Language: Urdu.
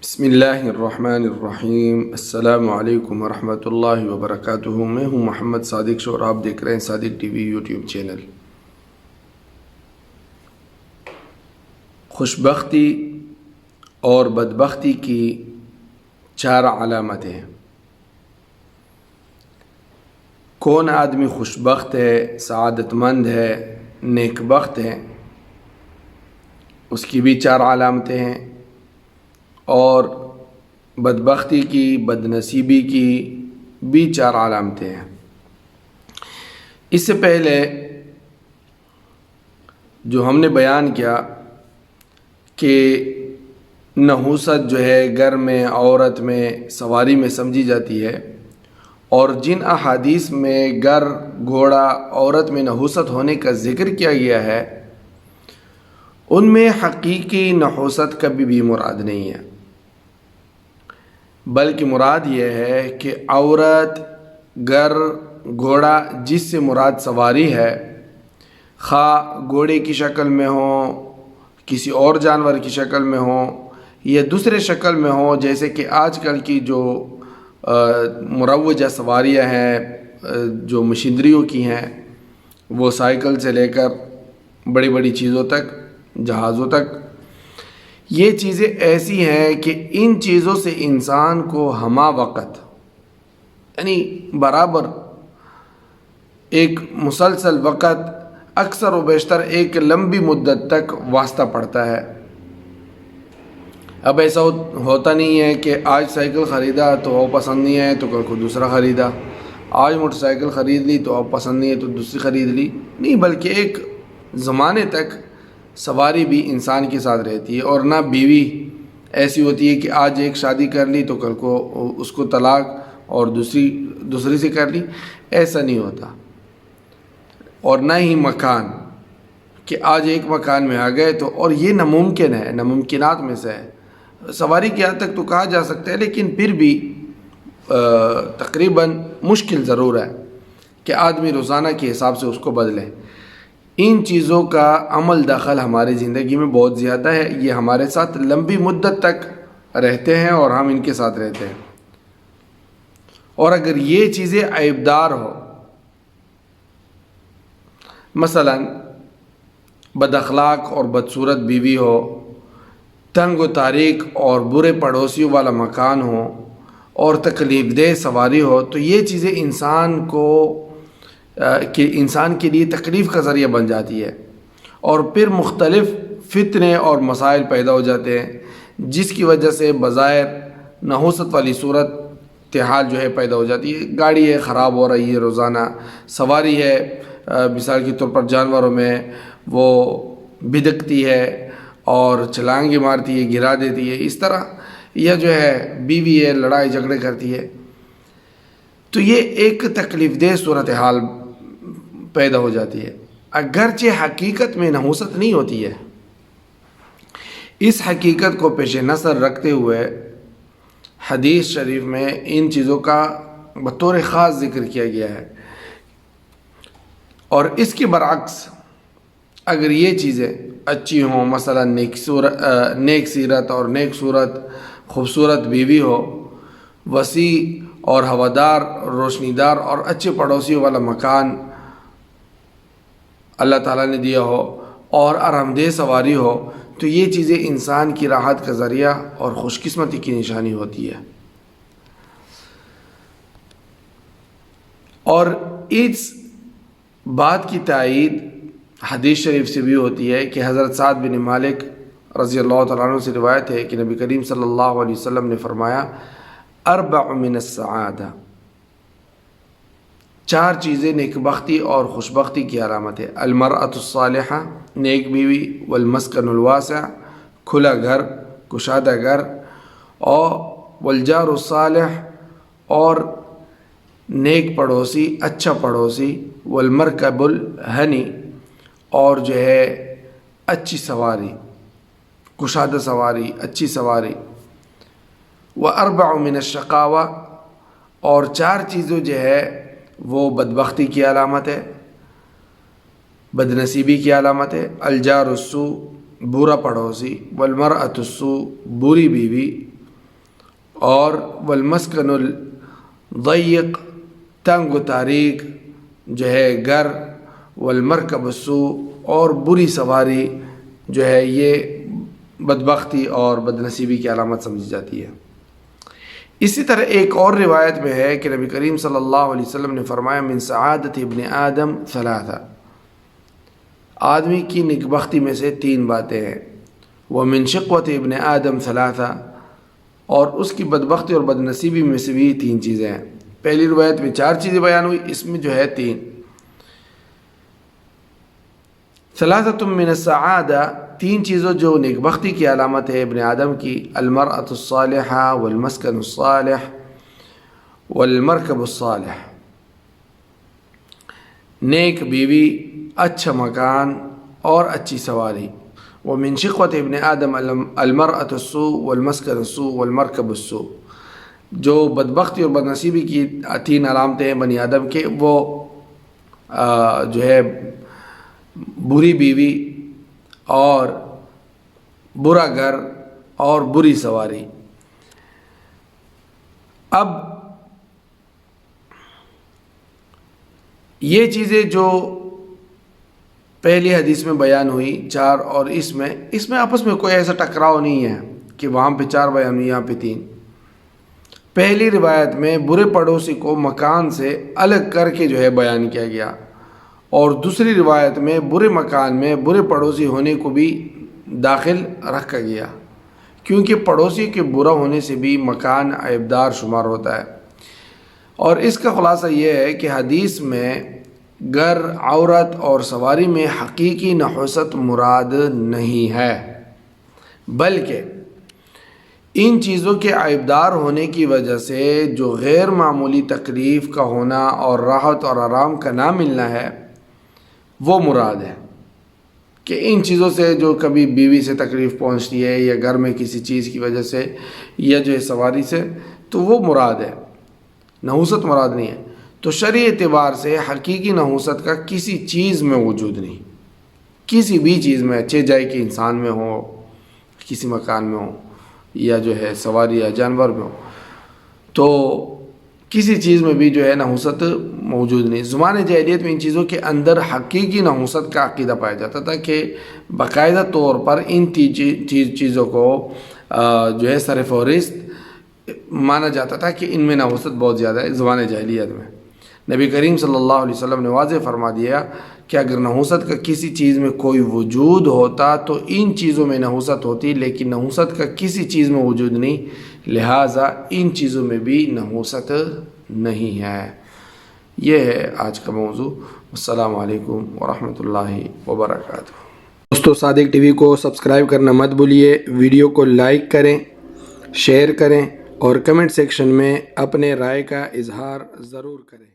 بسم اللہ الرحمن الرحیم۔ السلام علیکم ورحمۃ اللہ وبرکاتہ۔ میں ہوں محمد صادق شور، آپ دیکھ رہے ہیں صادق ٹی وی یوٹیوب چینل۔ خوشبختی اور بدبختی کی 4 علامتیں۔ کون آدمی خوشبخت ہے، سعادت مند ہے، نیک بخت ہے، اس کی بھی 4 علامتیں ہیں، اور بدبختی کی، بدنصیبی کی بھی 4 علامتیں ہیں۔ اس سے پہلے جو ہم نے بیان کیا کہ نحوست جو ہے گھر میں، عورت میں، سواری میں سمجھی جاتی ہے، اور جن احادیث میں گھر، گھوڑا، عورت میں نحوست ہونے کا ذکر کیا گیا ہے، ان میں حقیقی نحوست کبھی بھی مراد نہیں ہے، بلکہ مراد یہ ہے کہ عورت، گھر، گھوڑا، جس سے مراد سواری ہے، خواہ گھوڑے کی شکل میں ہو، کسی اور جانور کی شکل میں ہو، یا دوسرے شکل میں ہو، جیسے کہ آج کل کی جو مروجہ سواریاں ہیں، جو مشینریوں کی ہیں، وہ سائیکل سے لے کر بڑی بڑی چیزوں تک، جہازوں تک، یہ چیزیں ایسی ہیں کہ ان چیزوں سے انسان کو ہمہ وقت، یعنی برابر ایک مسلسل وقت، اکثر و بیشتر ایک لمبی مدت تک واسطہ پڑتا ہے۔ اب ایسا ہوتا نہیں ہے کہ آج سائیکل خریدا تو وہ پسند نہیں آئے تو کل کو دوسرا خریدا، آج موٹر سائیکل خرید لی تو اب پسند نہیں ہے تو دوسری خرید لی، نہیں، بلکہ ایک زمانے تک سواری بھی انسان کے ساتھ رہتی ہے، اور نہ بیوی ایسی ہوتی ہے کہ آج ایک شادی کر لی تو کل کو اس کو طلاق اور دوسری سے کر لی، ایسا نہیں ہوتا۔ اور نہ ہی مکان کہ آج ایک مکان میں آ گئے تو، اور یہ ناممکن ہے، ناممکنات میں سے ہے۔ سواری کی حد تک تو کہا جا سکتا ہے، لیکن پھر بھی تقریباً مشکل ضرور ہے کہ آدمی روزانہ کے حساب سے اس کو بدلے۔ ان چیزوں کا عمل دخل ہماری زندگی میں بہت زیادہ ہے، یہ ہمارے ساتھ لمبی مدت تک رہتے ہیں اور ہم ان کے ساتھ رہتے ہیں، اور اگر یہ چیزیں عیبدار ہو، مثلا بد اخلاق اور بدصورت بیوی ہو، تنگ و تاریک اور برے پڑوسیوں والا مکان ہو، اور تکلیف دہ سواری ہو، تو یہ چیزیں انسان کے لیے تکلیف کا ذریعہ بن جاتی ہے، اور پھر مختلف فتنے اور مسائل پیدا ہو جاتے ہیں، جس کی وجہ سے بظاہر نحوست والی صورت حال جو ہے پیدا ہو جاتی ہے۔ گاڑی ہے خراب ہو رہی ہے روزانہ، سواری ہے مثال کے طور پر جانوروں میں وہ بھدکتی ہے اور چھلانگیں مارتی ہے، گرا دیتی ہے، اس طرح یہ جو ہے بیوی ہے، لڑائی جھگڑے کرتی ہے، تو یہ ایک تکلیف دہ صورتحال پیدا ہو جاتی ہے، اگرچہ حقیقت میں نحوست نہیں ہوتی ہے۔ اس حقیقت کو پیش نظر رکھتے ہوئے حدیث شریف میں ان چیزوں کا بطور خاص ذکر کیا گیا ہے، اور اس کے برعکس اگر یہ چیزیں اچھی ہوں، مثلا نیک سیرت اور نیک صورت، خوبصورت بیوی ہو، وسیع اور ہوادار، روشنی دار اور اچھے پڑوسیوں والا مکان اللہ تعالیٰ نے دیا ہو، اور آرام دہ سواری ہو، تو یہ چیزیں انسان کی راحت کا ذریعہ اور خوش قسمتی کی نشانی ہوتی ہے۔ اور اس بات کی تائید حدیث شریف سے بھی ہوتی ہے کہ حضرت سعد بن مالک رضی اللہ تعالیٰ عنہ سے روایت ہے کہ نبی کریم صلی اللہ علیہ وسلم نے فرمایا، 4 من السعادہ، 4 چیزیں نیک بختی اور خوشبختی کی علامت ہے۔ المرأة الصالحہ، نیک بیوی، والمسکن الواسع، کھلا گھر، کشادہ گھر، اور والجار الصالح، اور نیک پڑوسی، اچھا پڑوسی، والمرکب الہنی، اور جو ہے اچھی سواری، کشادہ سواری، اچھی سواری، و4 من الشقاوہ، اور 4 چیزیں جو ہے وہ بدبختی کی علامت ہے، بدنصیبی کی علامت ہے۔ الجار السوء، برا پڑوسی، والمرأة السوء، بری بیوی، اور والمسکن الضیق تنگ و تاریک جو ہے گھر، والمرکب السوء اور بری سواری جو ہے یہ بدبختی اور بدنصیبی کی علامت سمجھی جاتی ہے۔ اسی طرح ایک اور روایت میں ہے کہ نبی کریم صلی اللہ علیہ وسلم نے فرمایا من سعادت ابن آدم ثلاثہ، آدمی کی نیکبختی میں سے 3 باتیں ہیں، ومن شقوت ابن آدم ثلاثہ، اور اس کی بدبختی اور بدنصیبی میں سے بھی 3 چیزیں ہیں۔ پہلی روایت میں 4 چیزیں بیان ہوئی، اس میں جو ہے 3۔ ثلاثۃ من السعادہ، 3 چیزوں جو نیکبختی کی علامت ہے ابن آدم کی، المرأة الصالحہ والمسکن الصالح والمرکب الصالح، نیک بیوی، اچھا مکان اور اچھی سواری۔ ومن شقوت ابن آدم المرأة السوء والمسکن السوء والمرکب السوء، جو بدبختی اور بدنصیبی کی 3 علامتیں ہیں بنی آدم کے، وہ جو ہے بری بیوی اور برا گھر اور بری سواری۔ اب یہ چیزیں جو پہلی حدیث میں بیان ہوئی 4، اور اس میں آپس میں کوئی ایسا ٹکراؤ نہیں ہے کہ وہاں پہ 4 بیان ہوئی، یہاں پہ 3۔ پہلی روایت میں برے پڑوسی کو مکان سے الگ کر کے جو ہے بیان کیا گیا، اور دوسری روایت میں برے مکان میں برے پڑوسی ہونے کو بھی داخل رکھا گیا، کیونکہ پڑوسی کے برا ہونے سے بھی مکان عیبدار شمار ہوتا ہے۔ اور اس کا خلاصہ یہ ہے کہ حدیث میں گھر، عورت اور سواری میں حقیقی نحوست مراد نہیں ہے، بلکہ ان چیزوں کے عیبدار ہونے کی وجہ سے جو غیر معمولی تکلیف کا ہونا اور راحت اور آرام کا نہ ملنا ہے وہ مراد ہے، کہ ان چیزوں سے جو کبھی بیوی سے تکلیف پہنچتی ہے یا گھر میں کسی چیز کی وجہ سے یا جو ہے سواری سے، تو وہ مراد ہے، نحوست مراد نہیں ہے۔ تو شرعی اعتبار سے حقیقی نحوست کا کسی چیز میں وجود نہیں، کسی بھی چیز میں، اچھے جائے کہ انسان میں ہو، کسی مکان میں ہو، یا جو ہے سواری یا جانور میں ہو، تو کسی چیز میں بھی جو ہے نحوست موجود نہیں۔ زمانِ جاہلیت میں ان چیزوں کے اندر حقیقی نحوست کا عقیدہ پایا جاتا تھا کہ باقاعدہ طور پر ان چیزوں کو جو ہے سر فہرست مانا جاتا تھا کہ ان میں نحوست بہت زیادہ ہے زمانِ جاہلیت میں۔ نبی کریم صلی اللہ علیہ وسلم نے واضح فرما دیا کہ اگر نحوست کا کسی چیز میں کوئی وجود ہوتا تو ان چیزوں میں نحوست ہوتی، لیکن نحوست کا کسی چیز میں وجود نہیں، لہٰذا ان چیزوں میں بھی نحوست نہیں ہے۔ یہ ہے آج کا موضوع۔ السلام علیکم ورحمۃ اللہ وبرکاتہ۔ دوستو، صادق ٹی وی کو سبسکرائب کرنا مت بھولیے، ویڈیو کو لائک کریں، شیئر کریں اور کمنٹ سیکشن میں اپنے رائے کا اظہار ضرور کریں۔